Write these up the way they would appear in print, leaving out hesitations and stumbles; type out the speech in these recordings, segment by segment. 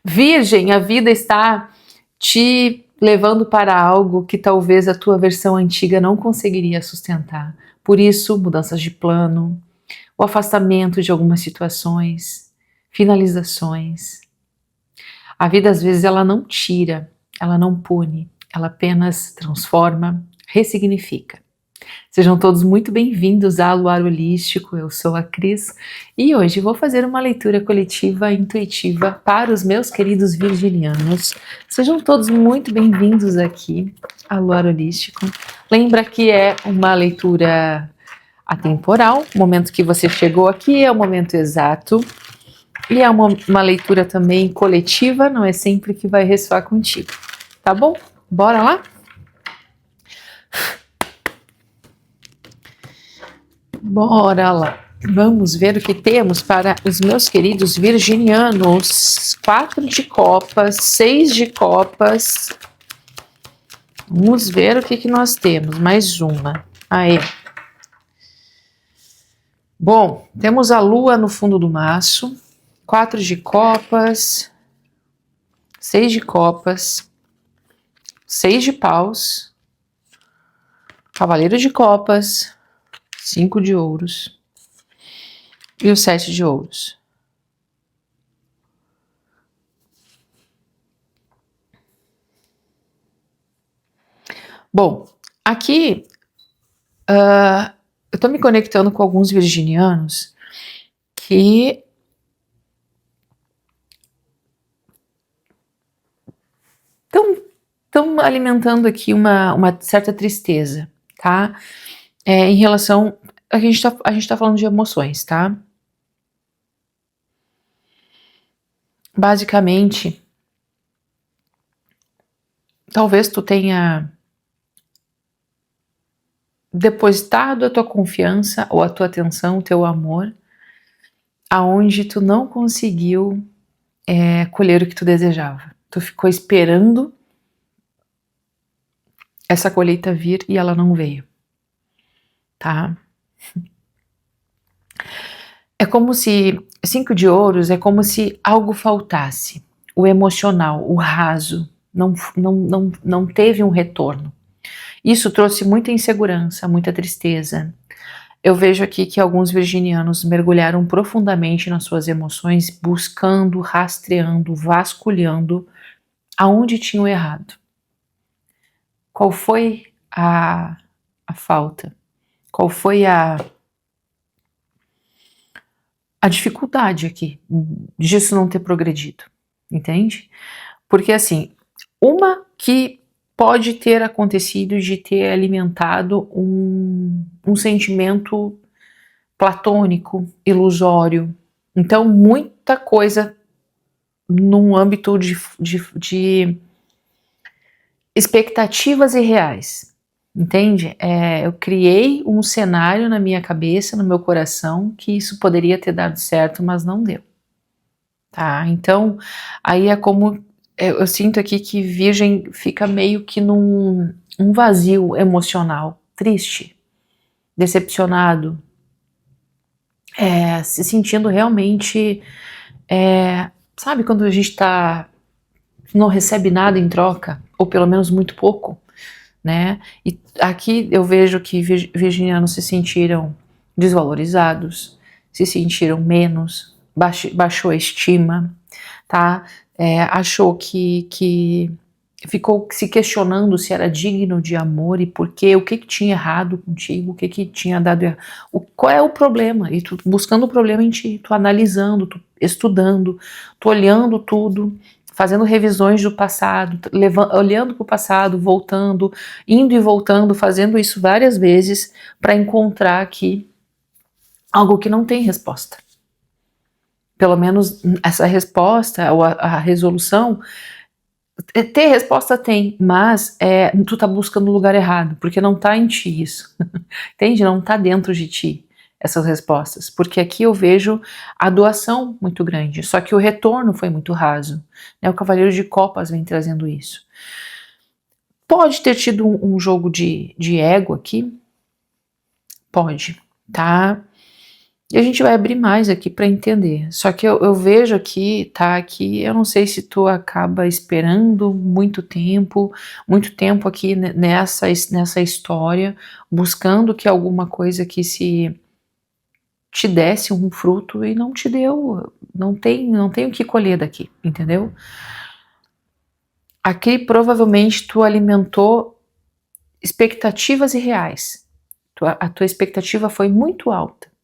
Virgem, a vida está te levando para algo que talvez a tua versão antiga não conseguiria sustentar. Por isso, mudanças de plano, o afastamento de algumas situações, finalizações. A vida às vezes ela não tira, ela não pune, ela apenas transforma, ressignifica. Sejam todos muito bem-vindos ao Luar Holístico, eu sou a Cris e hoje vou fazer uma leitura coletiva intuitiva para os meus queridos virginianos. Sejam todos muito bem-vindos aqui ao Luar Holístico. Lembra que é uma leitura atemporal, o momento que você chegou aqui é o momento exato e é uma leitura também coletiva, não é sempre que vai ressoar contigo, tá bom? Bora lá? Bora lá, vamos ver o que temos para os meus queridos virginianos. 4 de copas, 6 de copas. Vamos ver o que nós temos, mais uma. Aí. Bom, temos a lua no fundo do maço, 4 de copas, 6 de copas, 6 de paus, cavaleiro de copas, 5 de ouros e o 7 de ouros. Bom, aqui eu tô me conectando com alguns virginianos que estão alimentando aqui uma certa tristeza, tá? Em relação... A gente tá falando de emoções, tá? Basicamente, talvez tu tenha depositado a tua confiança ou a tua atenção, o teu amor, aonde tu não conseguiu colher o que tu desejava. Tu ficou esperando essa colheita vir e ela não veio, tá? É como se, 5 de ouros é como se algo faltasse, o emocional, o raso, não teve um retorno. Isso trouxe muita insegurança, muita tristeza. Eu vejo aqui que alguns virginianos mergulharam profundamente nas suas emoções, buscando, rastreando, vasculhando aonde tinham errado. Qual foi a falta? Qual foi a dificuldade aqui disso não ter progredido, entende? Porque assim, uma que pode ter acontecido de ter alimentado um sentimento platônico, ilusório. Então, muita coisa num âmbito de expectativas irreais, entende? Eu criei um cenário na minha cabeça, no meu coração, que isso poderia ter dado certo, mas não deu. Tá? Então, aí é como... Eu sinto aqui que Virgem fica meio que num vazio emocional, triste, decepcionado, se sentindo realmente... sabe quando a gente não recebe nada em troca, ou pelo menos muito pouco, né? E aqui eu vejo que virginianos se sentiram desvalorizados, se sentiram menos, baixou a estima, tá? Achou que ficou se questionando se era digno de amor e por quê, o que tinha errado contigo, o que tinha dado errado, qual é o problema, e tu buscando o problema em ti, tu analisando, tu estudando, tu olhando tudo, fazendo revisões do passado, olhando para o passado, voltando, indo e voltando, fazendo isso várias vezes para encontrar aqui algo que não tem resposta. Pelo menos essa resposta, ou a resolução, ter resposta tem, mas tu tá buscando no lugar errado, porque não tá em ti isso, entende? Não tá dentro de ti essas respostas, porque aqui eu vejo a doação muito grande, só que o retorno foi muito raso, né? O Cavaleiro de Copas vem trazendo isso. Pode ter tido um jogo de ego aqui? Pode, tá? E a gente vai abrir mais aqui para entender. Só que eu vejo aqui, tá? Que eu não sei se tu acaba esperando muito tempo aqui nessa história, buscando que alguma coisa que se te desse um fruto e não te deu, não tem o que colher daqui, entendeu? Aqui provavelmente tu alimentou expectativas irreais. A tua expectativa foi muito alta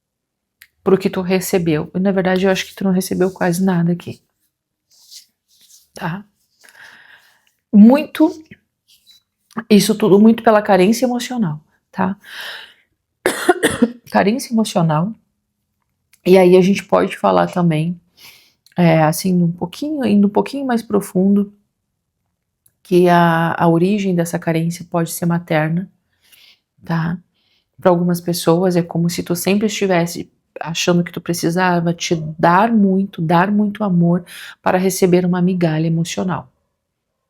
pro que tu recebeu. E na verdade eu acho que tu não recebeu quase nada aqui. Tá? Isso tudo muito pela carência emocional, tá? Carência emocional. E aí a gente pode falar também, assim, indo um pouquinho mais profundo, que a origem dessa carência pode ser materna, tá? Para algumas pessoas é como se tu sempre estivesse achando que tu precisava te dar muito amor para receber uma migalha emocional,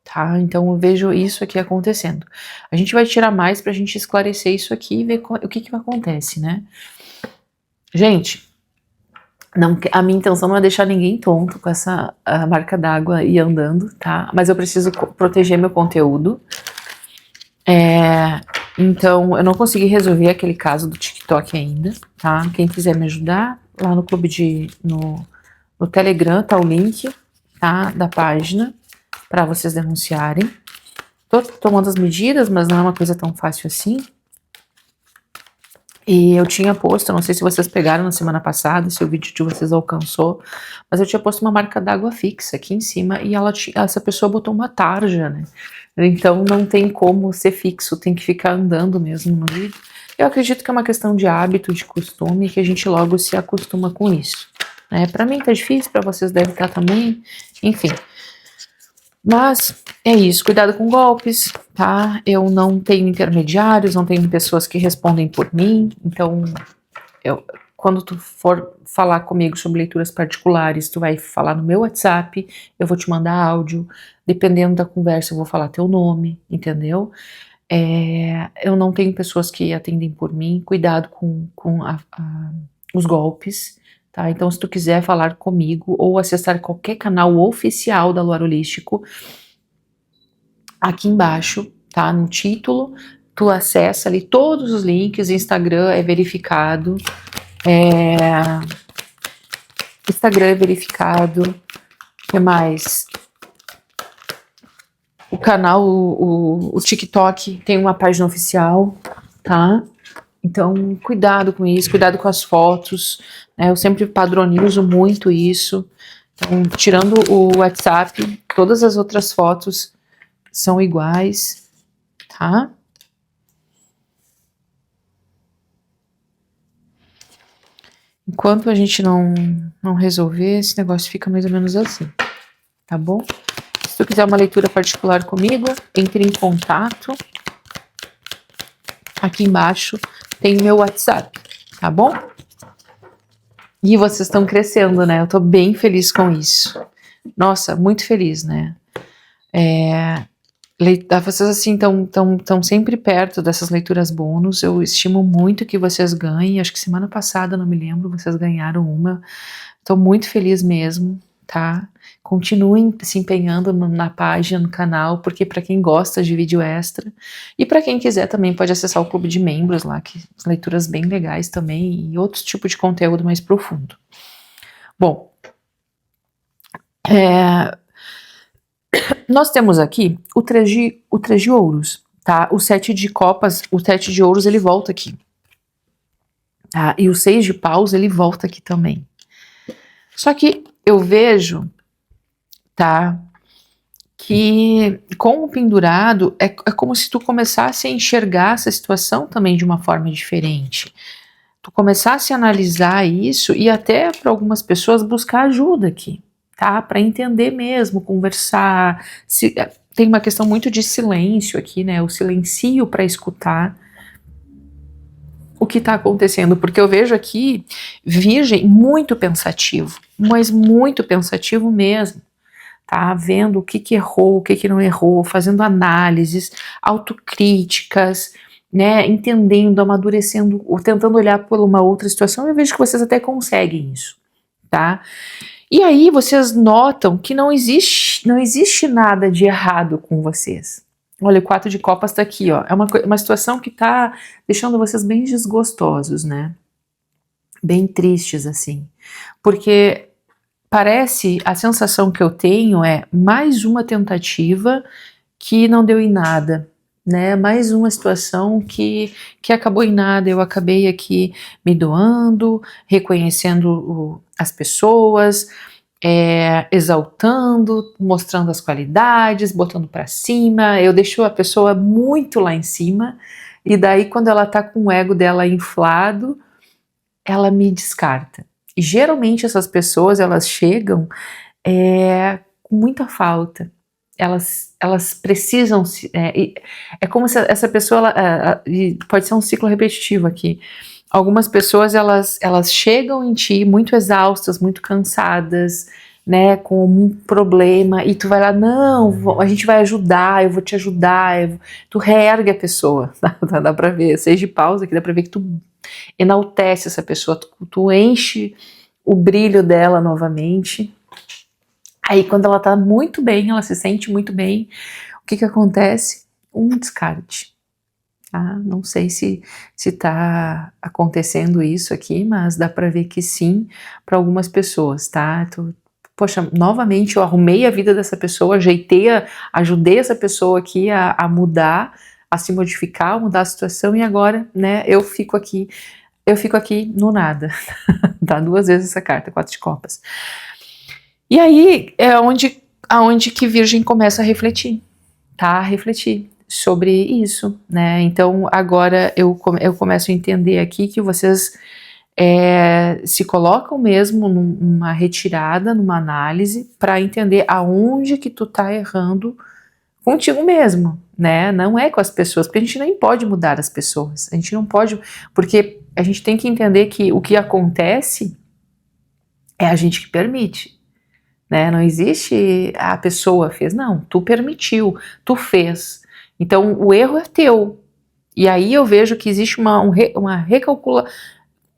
tá? Então eu vejo isso aqui acontecendo. A gente vai tirar mais pra gente esclarecer isso aqui e ver o que acontece, né? Gente, a minha intenção não é deixar ninguém tonto com essa marca d'água e andando, tá? Mas eu preciso proteger meu conteúdo. Então, eu não consegui resolver aquele caso do TikTok ainda, tá? Quem quiser me ajudar, lá no clube no Telegram tá o link, tá? Da página, para vocês denunciarem. Tô tomando as medidas, mas não é uma coisa tão fácil assim. E eu tinha posto, não sei se vocês pegaram na semana passada, se o vídeo de vocês alcançou, mas eu tinha posto uma marca d'água fixa aqui em cima e essa pessoa botou uma tarja, né? Então não tem como ser fixo, tem que ficar andando mesmo no vídeo. Eu acredito que é uma questão de hábito, de costume, que a gente logo se acostuma com isso, né? Pra mim tá difícil, pra vocês deve estar também, enfim. Mas é isso, cuidado com golpes, tá? Eu não tenho intermediários, não tenho pessoas que respondem por mim, então quando tu for falar comigo sobre leituras particulares, tu vai falar no meu WhatsApp, eu vou te mandar áudio, dependendo da conversa eu vou falar teu nome, entendeu? Eu não tenho pessoas que atendem por mim, cuidado com os golpes, tá? Então, se tu quiser falar comigo ou acessar qualquer canal oficial da Luar Holístico, aqui embaixo, tá? No título, tu acessa ali todos os links, Instagram é verificado, Instagram é verificado, o que mais? O canal, o TikTok tem uma página oficial, tá? Então, cuidado com isso, cuidado com as fotos, né? Eu sempre padronizo muito isso. Então, tirando o WhatsApp, todas as outras fotos são iguais, tá? Enquanto a gente não resolver, esse negócio fica mais ou menos assim, tá bom? Se tu quiser uma leitura particular comigo, entre em contato. Aqui embaixo tem meu WhatsApp, tá bom? E vocês estão crescendo, né? Eu tô bem feliz com isso. Nossa, muito feliz, né? Vocês assim estão sempre perto dessas leituras bônus. Eu estimo muito que vocês ganhem. Acho que semana passada, não me lembro, vocês ganharam uma. Tô muito feliz mesmo, tá? Continuem se empenhando na página, no canal, porque para quem gosta de vídeo extra e para quem quiser também pode acessar o clube de membros lá, que são leituras bem legais também e outros tipos de conteúdo mais profundo. Bom, nós temos aqui o 3 de ouros, tá? O 7 de copas, o 7 de ouros ele volta aqui, tá? E o 6 de paus ele volta aqui também. Só que eu vejo, tá, que com o pendurado é como se tu começasse a enxergar essa situação também de uma forma diferente. Tu começasse a analisar isso e até para algumas pessoas buscar ajuda aqui, tá? Para entender mesmo, conversar. Tem uma questão muito de silêncio aqui, né? O silencio para escutar o que está acontecendo, porque eu vejo aqui Virgem muito pensativo, mas muito pensativo mesmo, tá? Vendo o que errou, o que não errou, fazendo análises, autocríticas, né, entendendo, amadurecendo, ou tentando olhar por uma outra situação, eu vejo que vocês até conseguem isso, tá? E aí vocês notam que não existe nada de errado com vocês. Olha, o 4 de copas tá aqui, ó. É uma situação que tá deixando vocês bem desgostosos, né? Bem tristes, assim. Porque parece, a sensação que eu tenho é mais uma tentativa que não deu em nada, né? Mais uma situação que acabou em nada. Eu acabei aqui me doando, reconhecendo as pessoas, exaltando, mostrando as qualidades, botando pra cima. Eu deixo a pessoa muito lá em cima, e daí quando ela tá com o ego dela inflado, ela me descarta. E geralmente essas pessoas, elas chegam com muita falta. Elas precisam, é como se essa pessoa, pode ser um ciclo repetitivo aqui. Algumas pessoas, elas chegam em ti muito exaustas, muito cansadas, né, com um problema, e tu vai lá, não, a gente vai ajudar, eu vou te ajudar, tu reergue a pessoa, dá pra ver, 6 de paus aqui, dá pra ver que tu enaltece essa pessoa, tu enche o brilho dela novamente. Aí quando ela tá muito bem, ela se sente muito bem, o que acontece? Um descarte. Tá? Não sei se tá acontecendo isso aqui, mas dá pra ver que sim, para algumas pessoas, tá? Poxa, novamente eu arrumei a vida dessa pessoa, ajudei essa pessoa aqui a mudar, a se modificar, a mudar a situação, e agora, né, eu fico aqui no nada. Tá 2 vezes essa carta, 4 de copas. E aí é aonde que Virgem começa a refletir, tá? A refletir sobre isso, né? Então agora eu começo a entender aqui que vocês se colocam mesmo numa retirada, numa análise, para entender aonde que tu tá errando contigo mesmo, né? Não é com as pessoas, porque a gente nem pode mudar as pessoas, a gente não pode, porque a gente tem que entender que o que acontece é a gente que permite, né? Não existe a pessoa fez, não, tu permitiu, tu fez. Então o erro é teu. E aí eu vejo que existe uma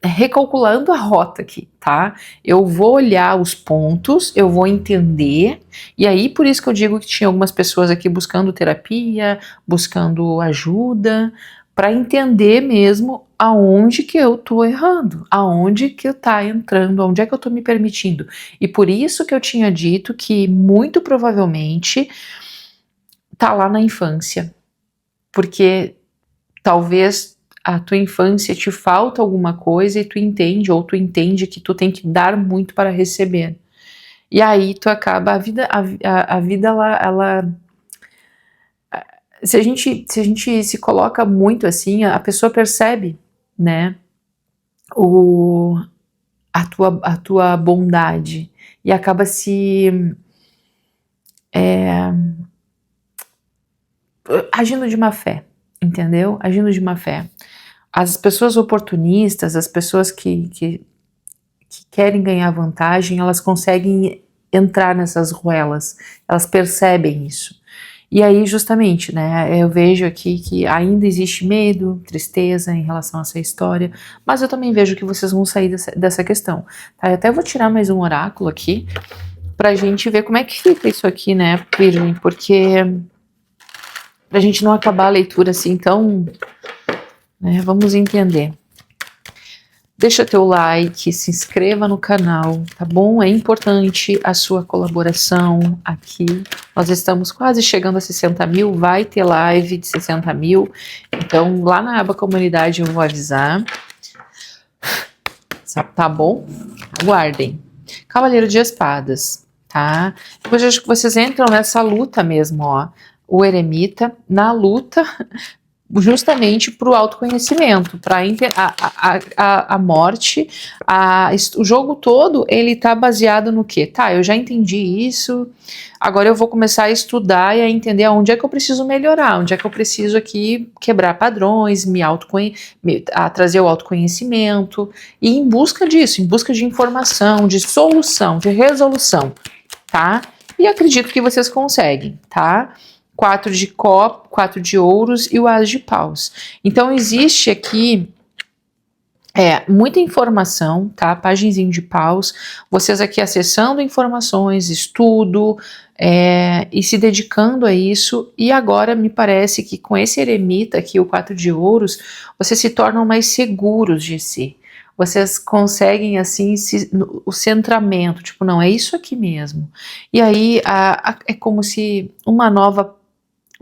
recalculando a rota aqui, tá? Eu vou olhar os pontos, eu vou entender, e aí por isso que eu digo que tinha algumas pessoas aqui buscando terapia, buscando ajuda, para entender mesmo aonde que eu tô errando, aonde que eu tá entrando, aonde é que eu tô me permitindo. E por isso que eu tinha dito que muito provavelmente tá lá na infância, porque talvez a tua infância te falta alguma coisa e tu entende que tu tem que dar muito para receber. E aí tu acaba, a vida ela se a gente se coloca muito assim, a pessoa percebe, né, a tua bondade, e acaba agindo de má fé, entendeu? Agindo de má fé. As pessoas oportunistas, as pessoas que querem ganhar vantagem, elas conseguem entrar nessas ruelas, elas percebem isso. E aí, justamente, né, eu vejo aqui que ainda existe medo, tristeza em relação a essa história, mas eu também vejo que vocês vão sair dessa questão. Tá? Eu até vou tirar mais um oráculo aqui, pra gente ver como é que fica isso aqui, né, Virgem, porque pra gente não acabar a leitura assim tão, né, vamos entender. Deixa teu like, se inscreva no canal, tá bom? É importante a sua colaboração aqui. Nós estamos quase chegando a 60 mil, vai ter live de 60 mil. Então, lá na aba comunidade eu vou avisar. Tá bom? Aguardem. Cavaleiro de Espadas, tá? Depois eu acho que vocês entram nessa luta mesmo, ó. O eremita na luta justamente para o autoconhecimento, para a morte, o jogo todo ele tá baseado no quê? Tá, eu já entendi isso, agora eu vou começar a estudar e a entender aonde é que eu preciso melhorar, onde é que eu preciso aqui quebrar padrões, trazer o autoconhecimento, e em busca disso, em busca de informação, de solução, de resolução, tá? E acredito que vocês conseguem, tá? 4 de ouros e o as de paus. Então existe aqui muita informação, tá? Pagenzinho de paus, vocês aqui acessando informações, estudo, e se dedicando a isso, e agora me parece que com esse eremita aqui, o 4 de ouros, vocês se tornam mais seguros de si. Vocês conseguem, assim, o centramento, tipo, não, é isso aqui mesmo. E aí é como se um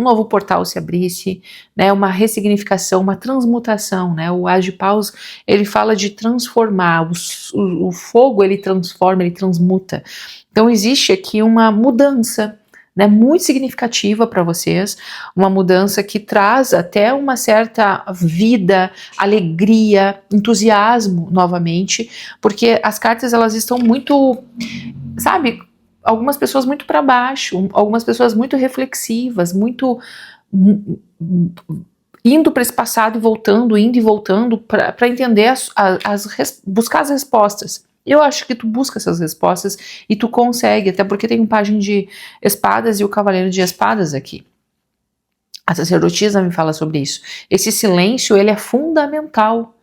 novo portal se abrisse, né, uma ressignificação, uma transmutação, né, o as de paus, ele fala de transformar, o fogo ele transforma, ele transmuta. Então existe aqui uma mudança, né, muito significativa para vocês, uma mudança que traz até uma certa vida, alegria, entusiasmo novamente, porque as cartas elas estão muito, sabe, algumas pessoas muito para baixo, algumas pessoas muito reflexivas, muito indo para esse passado e voltando, indo e voltando para entender buscar as respostas. Eu acho que tu busca essas respostas e tu consegue, até porque tem um pajem de espadas e o cavaleiro de espadas aqui. A sacerdotisa me fala sobre isso. Esse silêncio, ele é fundamental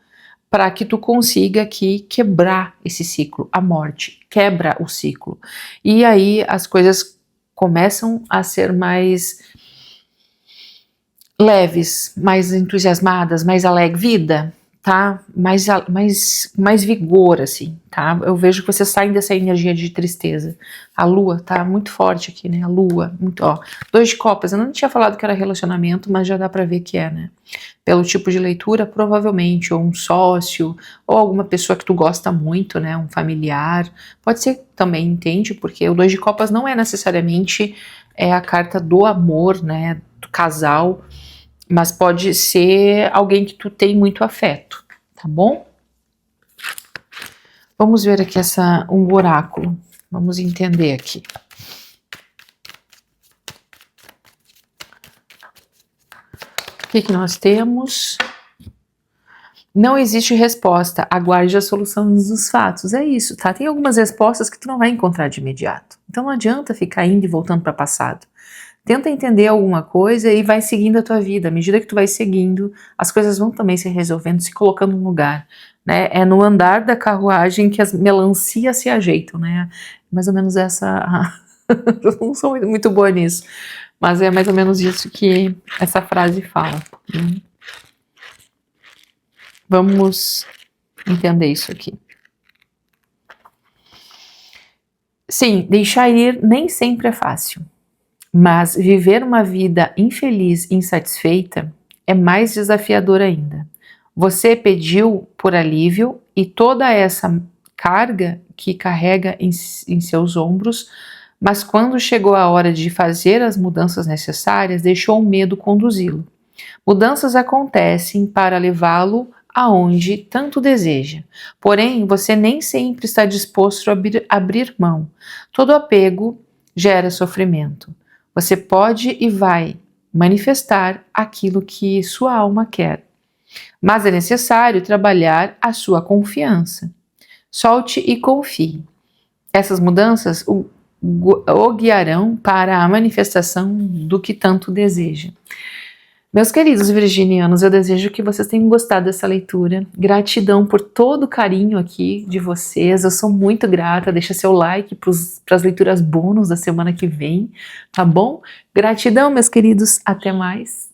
para que tu consiga aqui quebrar esse ciclo, a morte, quebra o ciclo. E aí as coisas começam a ser mais leves, mais entusiasmadas, mais alegre, vida, tá? Mais vigor, assim, tá? Eu vejo que vocês saem dessa energia de tristeza. A lua tá muito forte aqui, né? A lua, muito, ó. 2 de copas, eu não tinha falado que era relacionamento, mas já dá pra ver que é, né? Pelo tipo de leitura, provavelmente, ou um sócio, ou alguma pessoa que tu gosta muito, né? Um familiar. Pode ser também, entende? Porque o 2 de copas não é necessariamente a carta do amor, né? Do casal, mas pode ser alguém que tu tem muito afeto, tá bom? Vamos ver aqui um oráculo, vamos entender aqui. O que nós temos? Não existe resposta, aguarde a solução dos fatos, é isso, tá? Tem algumas respostas que tu não vai encontrar de imediato, então não adianta ficar indo e voltando para o passado. Tenta entender alguma coisa e vai seguindo a tua vida. À medida que tu vai seguindo, as coisas vão também se resolvendo, se colocando no lugar, né? É no andar da carruagem que as melancias se ajeitam, né? Mais ou menos essa... Eu não sou muito boa nisso, mas é mais ou menos isso que essa frase fala. Né? Vamos entender isso aqui. Sim, deixar ir nem sempre é fácil. Mas viver uma vida infeliz e insatisfeita é mais desafiador ainda. Você pediu por alívio e toda essa carga que carrega em seus ombros, mas quando chegou a hora de fazer as mudanças necessárias, deixou o medo conduzi-lo. Mudanças acontecem para levá-lo aonde tanto deseja. Porém, você nem sempre está disposto a abrir mão. Todo apego gera sofrimento. Você pode e vai manifestar aquilo que sua alma quer, mas é necessário trabalhar a sua confiança. Solte e confie. Essas mudanças o guiarão para a manifestação do que tanto deseja. Meus queridos virginianos, eu desejo que vocês tenham gostado dessa leitura. Gratidão por todo o carinho aqui de vocês. Eu sou muito grata. Deixa seu like para as leituras bônus da semana que vem, tá bom? Gratidão, meus queridos. Até mais.